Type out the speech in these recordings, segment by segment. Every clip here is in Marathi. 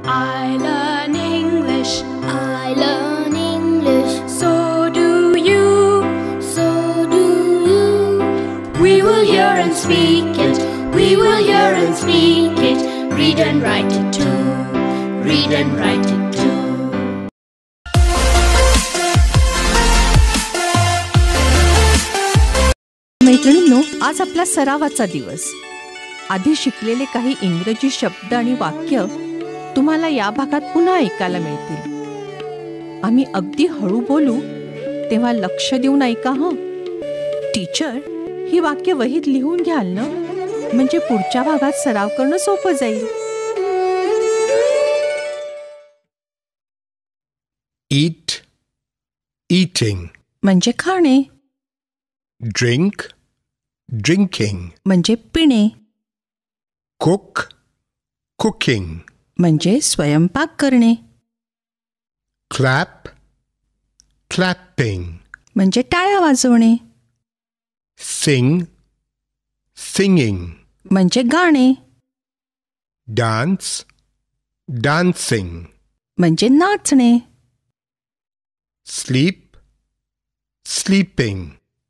I learn English. I learn English. So do you. So do you. We will hear and speak it. We will hear and speak it. Read and write it too. Read and write it too. मैत्रिणींनो, आज आपला सरावाचा दिवस. आधी शिकलेले काही इंग्रजी शब्द आणि वाक्य तुम्हाला या भागात पुन्हा ऐकायला मिळतील. आम्ही अगदी हळू बोलू तेव्हा लक्ष देऊन ऐका हं. टीचर ही वाक्य वहीत लिहून घ्याल ना, म्हणजे पुढच्या भागात सराव करणं सोपं जाईल. Eat, eating. म्हणजे खाणे. Drink, drinking. म्हणजे पिणे. Cook, cooking. म्हणजे स्वयंपाक करणे. Clap, clapping. म्हणजे टाळ्या वाजवणे. Sing, singing. म्हणजे गाणे. Dance, dancing. म्हणजे नाचणे. Sleep, sleeping.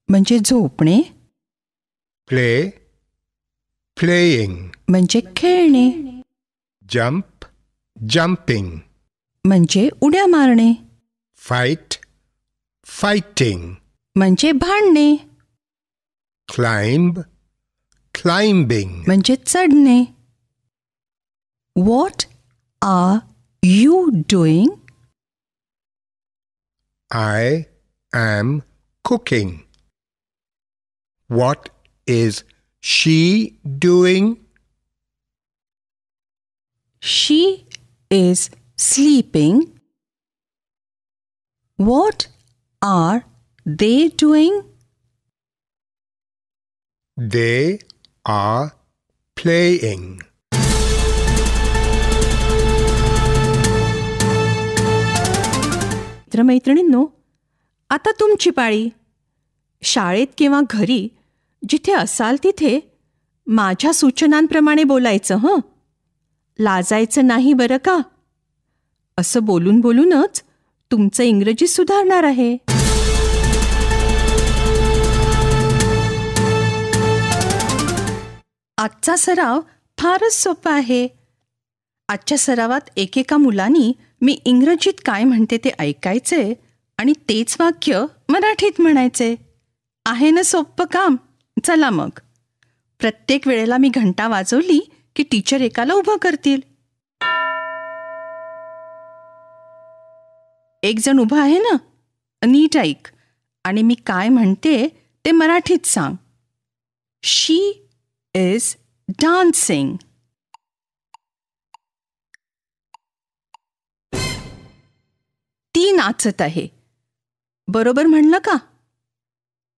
म्हणजे झोपणे. Play, playing. म्हणजे खेळणे. Jump, jumping. म्हणजे उड्या मारणे. Fight, fighting. म्हणजे भांडणे. Climb, climbing. म्हणजे चढणे. What are you doing? I am cooking. What is she doing? She is sleeping. What are they doing? They are playing. मित्रमैत्रिणींनो, आता तुमची पाळी. शाळेत किंवा घरी जिथे असाल तिथे माझ्या सूचनांप्रमाणे बोलायचं हं. लाजायचं नाही बरं का. असं बोलून बोलूनच तुमचं इंग्रजी सुधारणार आहे. आजचा सराव फारच सोपा आहे. आजच्या सरावात एकेका मुलांनी मी इंग्रजीत काय म्हणते ते ऐकायचे आणि तेच वाक्य मराठीत म्हणायचे. आहे ना सोपं काम. चला मग. प्रत्येक वेळेला मी घंटा वाजवली की टीचर एकाला उभं करतील. एक जण उभा आहे ना, नीट ऐक आणि मी काय म्हणते ते मराठीत सांग. शी इज डान्सिंग. ती नाचत आहे. बरोबर म्हणलं का?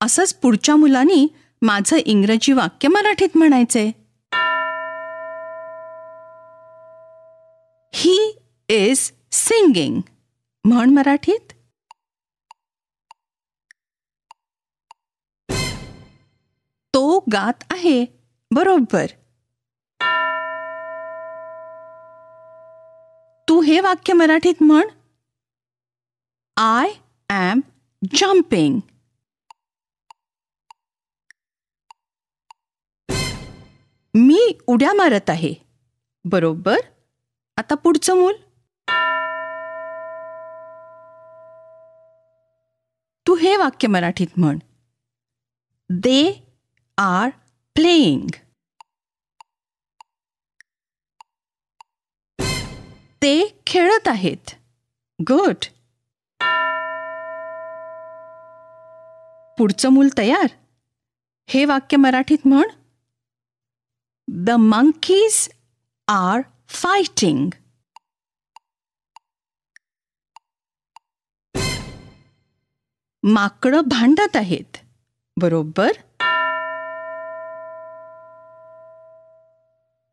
असंच पुढच्या मुलांनी माझं इंग्रजी वाक्य मराठीत म्हणायचे. He is singing. म्हण मराठीत. तो गात आहे. बरोबर. तू हे वाक्य मराठीत म्हण. I am jumping. मी उड्या मारत आहे. बरोबर. आता पुढचं मूल. तू हे वाक्य मराठीत म्हण. They are playing. ते खेळत आहेत. गुड. पुढचं मूल तयार. हे वाक्य मराठीत म्हण. The monkeys are fighting. माकडं भांडत आहेत. बरोबर.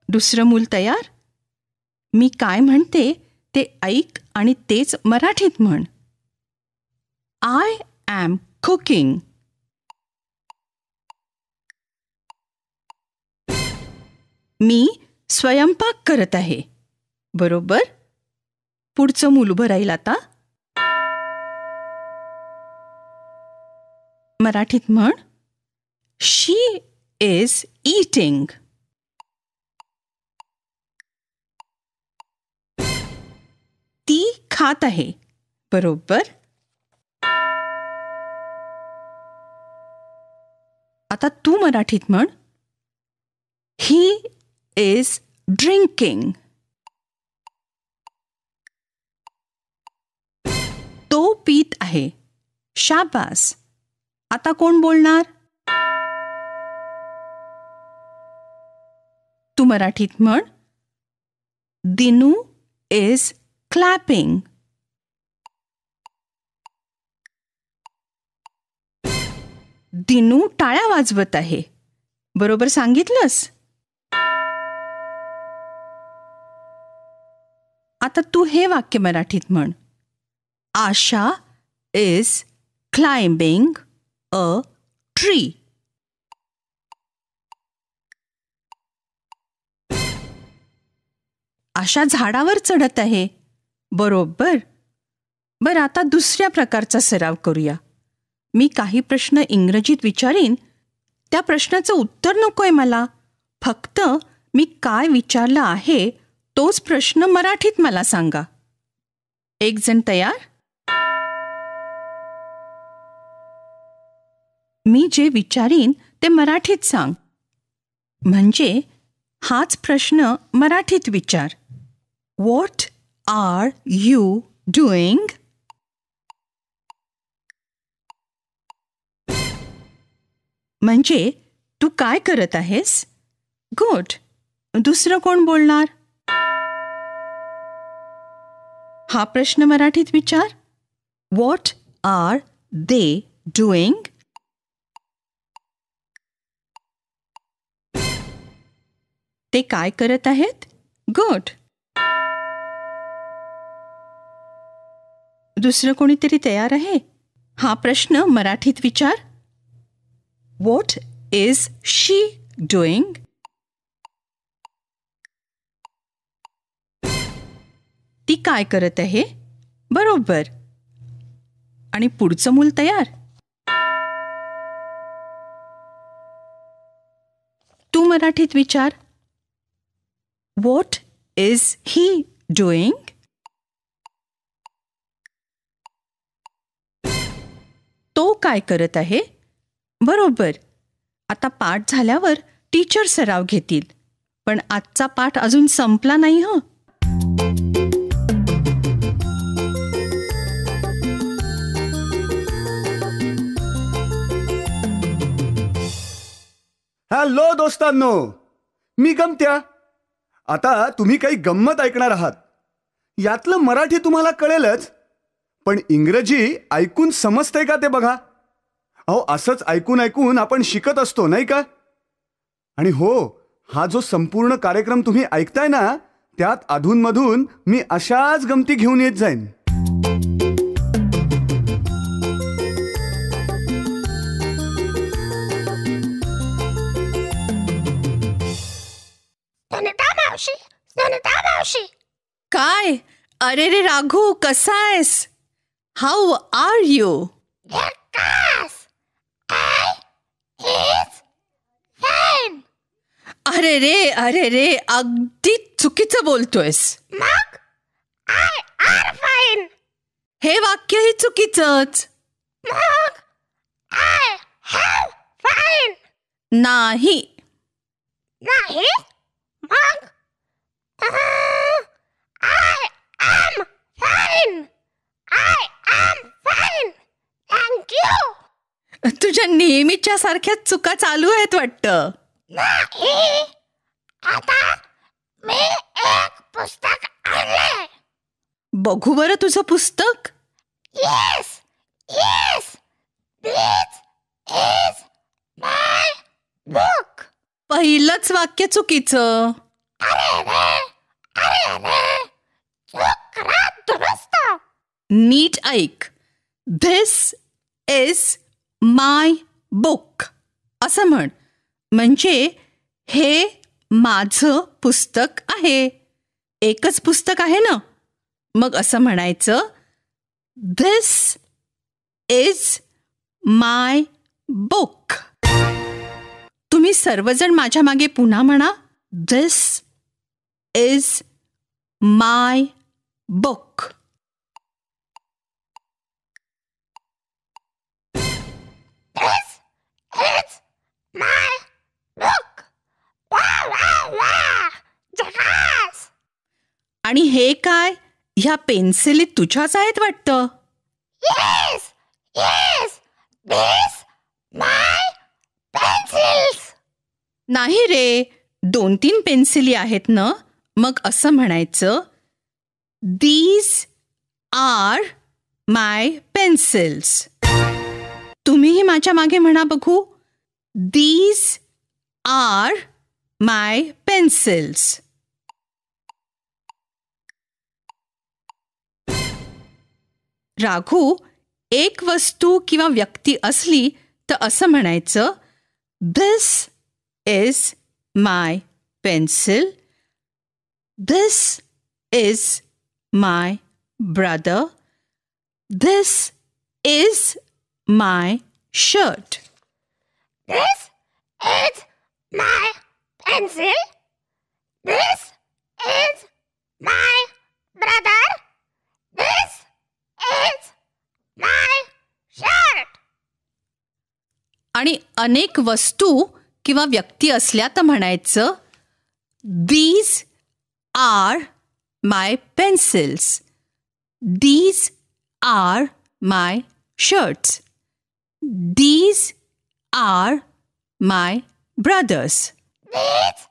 दुसरं मूल तयार. मी काय म्हणते ते ऐक आणि तेच मराठीत म्हण. I am cooking. मी स्वयंपाक करत आहे. बरोबर. पुढचं मूल उभं राहील आता. मराठीत म्हण, शी इज ईटिंग. ती खात आहे. बरोबर. आता तू मराठीत म्हण, ही इज ड्रिंकिंग. तो पीत आहे. शाबास. आता कोण बोलणार? तू मराठीत म्हण, दिनू इज क्लॅपिंग. दिनू टाळ्या वाजवत आहे. बरोबर सांगितलंस. आता तू हे वाक्य मराठीत म्हण, आशा इज क्लाइम्बिंग अ ट्री. आशा झाडावर चढत आहे. बरोबर. बरं, आता दुसऱ्या प्रकारचा सराव करूया. मी काही प्रश्न इंग्रजीत विचारीन. त्या प्रश्नाचं उत्तर नकोय मला. फक्त मी काय विचारलं आहे तोच प्रश्न मराठीत मला सांगा. एक जण तयार? मी जे विचारीन ते मराठीत सांग. म्हणजे हाच प्रश्न मराठीत विचार. What are you doing? म्हणजे तू काय करत आहेस? गुड. दुसरं कोण बोलणार? हा प्रश्न मराठीत विचार. What are they doing? ते काय करत आहेत? गुड. दुसरं कोणीतरी तयार आहे? हा प्रश्न मराठीत विचार. What is she doing? ती काय करत आहे? बरोबर. आणि पुढचं मूल तयार? तू मराठीत विचार. What is he doing? तो काय करत आहे? बरोबर. आता पाठ झाल्यावर टीचर सराव घेतील. पण आजचा पाठ अजून संपला नाही हं. हॅलो दोस्तांनो, मी गमत्या. आता तुम्ही काही गंमत ऐकणार आहात. यातलं मराठी तुम्हाला कळेलच, पण इंग्रजी ऐकून समजतंय का ते बघा. अहो, असंच ऐकून ऐकून आपण शिकत असतो नाही का? आणि हो, हा जो संपूर्ण कार्यक्रम तुम्ही ऐकताय ना, त्यात अधूनमधून मी अशाच गमती घेऊन येत जाईन. काय? अरे रे राघू, कसा आहेस? How are you? अरे रे अगदी चुकीचं बोलतोयस. मग आय आर फाईन. हे वाक्यही चुकीचंच. मग आय हॅव फाईन. नाही. नाही. मग I am fine. I am fine. Thank you. तुझ्या नेहमीच्या सारख्या चुका चालू आहेत वाटतं. नाही. आता मी एक पुस्तक आणलंय. बघू बरं तुझं पुस्तक. Yes yes, this is my book. पहिलंच वाक्य चुकीचं. अरे चूक करा दुरुस्त. नीट ऐक. धिस इज माय बुक असं म्हण. म्हणजे हे माझं पुस्तक आहे. एकच पुस्तक आहे ना. मग असं म्हणायचं, दिस इज माय बुक. तुम्ही सर्वजण माझ्या मागे पुन्हा म्हणा, दिस इज माय बुक. आणि हे काय, ह्या पेन्सिली तुझ्याच आहेत वाटतं. नाही रे, 2-3 पेन्सिली आहेत ना. मग असं म्हणायचं, दीज आर माय पेन्सिल्स. तुम्हीही माझ्या मागे म्हणा बघू, these are my pencils. Raghu, एक वस्तू किंवा व्यक्ती असली तर असं म्हणायचं, this is my pencil, this is my brother, this is my shirt. This is my pencil. This is my brother. This is my shirt. आणि अनेक वस्तू किंवा व्यक्ती असल्या तर म्हणायचं, these are my pencils, these are my shirts, these are my brothers. These